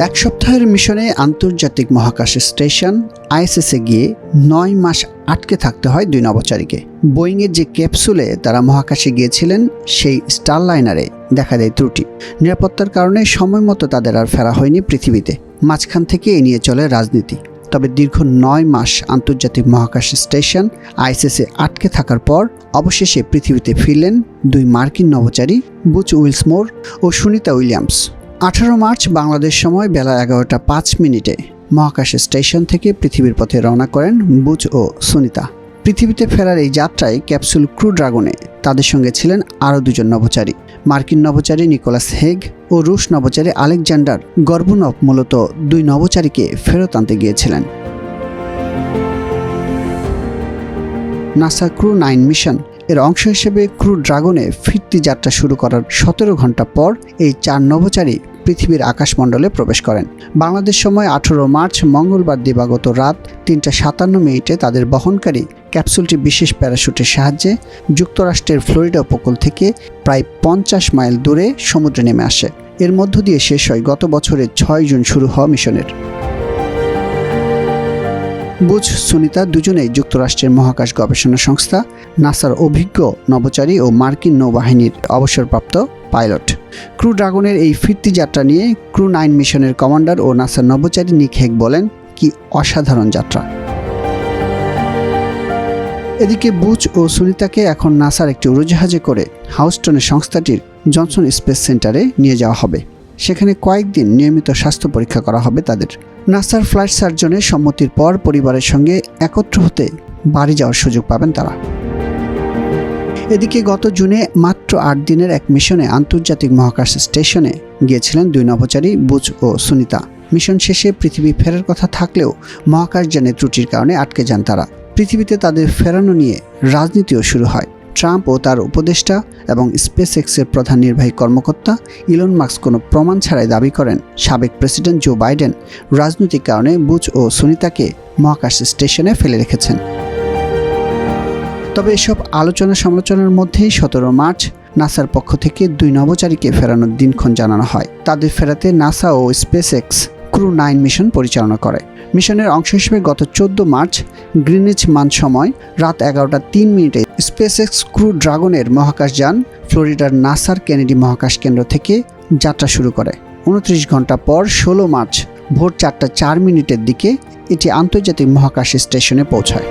এক সপ্তাহের মিশনে আন্তর্জাতিক মহাকাশ স্টেশন আইএসএসে গিয়ে 9 মাস আটকে থাকতে হয় 2 নভোচারীকে। বোয়িংয়ের যে ক্যাপসুলে তারা মহাকাশে গিয়েছিলেন সেই স্টারলাইনারে দেখা দেয় ত্রুটি। নিরাপত্তার কারণে সময় মতো তাদের আর ফেরা হয়নি পৃথিবীতে। মাঝখান থেকে এ নিয়ে চলে রাজনীতি। তবে দীর্ঘ 9 মাস আন্তর্জাতিক মহাকাশ স্টেশন আইএসএসে আটকে থাকার পর অবশেষে পৃথিবীতে ফিরলেন 2 মার্কিন নভোচারী বুচ উইলসমোর ও সুনিতা উইলিয়ামস। 18 মার্চ বাংলাদেশ সময় বেলা 11:05 মহাকাশ স্টেশন থেকে পৃথিবীর পথে রওনা করেন বুচ ও সুনিতা। পৃথিবীতে ফেরার এই যাত্রায় ক্যাপসুল ক্রু ড্রাগনে তাদের সঙ্গে ছিলেন আরও 2 জন নভোচারী। মার্কিন নভোচারী নিকোলাস হেগ ও রুশ নভোচারী আলেকজান্ডার গর্বনভ মূলত 2 নভোচারীকে ফেরত আনতে গিয়েছিলেন। নাসা ক্রু 9 মিশন এর অংশ হিসেবে ক্রু ড্রাগনে ফিরতি যাত্রা শুরু করার 17 ঘন্টা পর এই 4 নভোচারী পৃথিবীর আকাশমণ্ডলে প্রবেশ করেন। বাংলাদেশ সময় 18 মার্চ মঙ্গলবার দিবাগত রাত 3:57 তাদের বহনকারী ক্যাপসুলটি বিশেষ প্যারাশুটের সাহায্যে যুক্তরাষ্ট্রের ফ্লোরিডা উপকূল থেকে প্রায় 50 মাইল দূরে সমুদ্রে নেমে আসে। এর মধ্য দিয়ে শেষ হয় গত বছরের 6 জুন শুরু হওয়া মিশনের। বুচ সুনিতা দুজনেই যুক্তরাষ্ট্রের মহাকাশ গবেষণা সংস্থা নাসার অভিজ্ঞ নভোচারী ও মার্কিন নৌবাহিনীর অবসরপ্রাপ্ত পাইলট। ক্রু ড্রাগনের এই ফিরতি যাত্রা নিয়ে ক্রু 9 মিশনের কমান্ডার ও নাসার নভোচারী নিক হেগ বলেন, কি অসাধারণ যাত্রা। এদিকে বুচ ও সুনিতাকে এখন নাসার একটি উড়োজাহাজে করে হাউস্টনের সংস্থাটির জনসন স্পেস সেন্টারে নিয়ে যাওয়া হবে। সেখানে কয়েকদিন নিয়মিত স্বাস্থ্য পরীক্ষা করা হবে তাদের। নাসার ফ্লাইট সার্জনের সম্মতির পর পরিবারের সঙ্গে একত্র হতে বাড়ি যাওয়ার সুযোগ পাবেন তারা। এদিকে গত জুনে মাত্র 8 দিনের এক মিশনে আন্তর্জাতিক মহাকাশ স্টেশনে গিয়েছিলেন 2 নভোচারী বুচ ও সুনিতা। মিশন শেষে পৃথিবী ফেরার কথা থাকলেও মহাকাশযানে ত্রুটির কারণে আটকে যান তারা। পৃথিবীতে তাদের ফেরানো নিয়ে রাজনীতিও শুরু হয়। ট্রাম্প ও তার উপদেষ্টা এবং স্পেসএক্সের প্রধান নির্বাহী কর্মকর্তা ইলন মাস্ক কোনো প্রমাণ ছাড়াই দাবি করেন সাবেক প্রেসিডেন্ট জো বাইডেন রাজনৈতিক কারণে বুচ ও সুনিতাকে মহাকাশ স্টেশনে ফেলে রেখেছেন। তবে এসব আলোচনা সমালোচনার মধ্যেই 17 মার্চ নাসার পক্ষ থেকে 2 নভোচারীকে ফেরানোর দিনক্ষণ জানানো হয়। তাদের ফেরাতে নাসা ও স্পেসএক্স ক্রু 9 মিশন পরিচালনা করে। মিশনের অংশ হিসেবে গত 14 মার্চ গ্রিনিচ মান সময় রাত 11:03 স্পেসএক্স ক্রু ড্রাগনের মহাকাশযান ফ্লোরিডার নাসার কেনেডি মহাকাশ কেন্দ্র থেকে যাত্রা শুরু করে। 29 ঘন্টা পর 16 মার্চ ভোর 4:04 দিকে এটি আন্তর্জাতিক মহাকাশ স্টেশনে পৌঁছায়।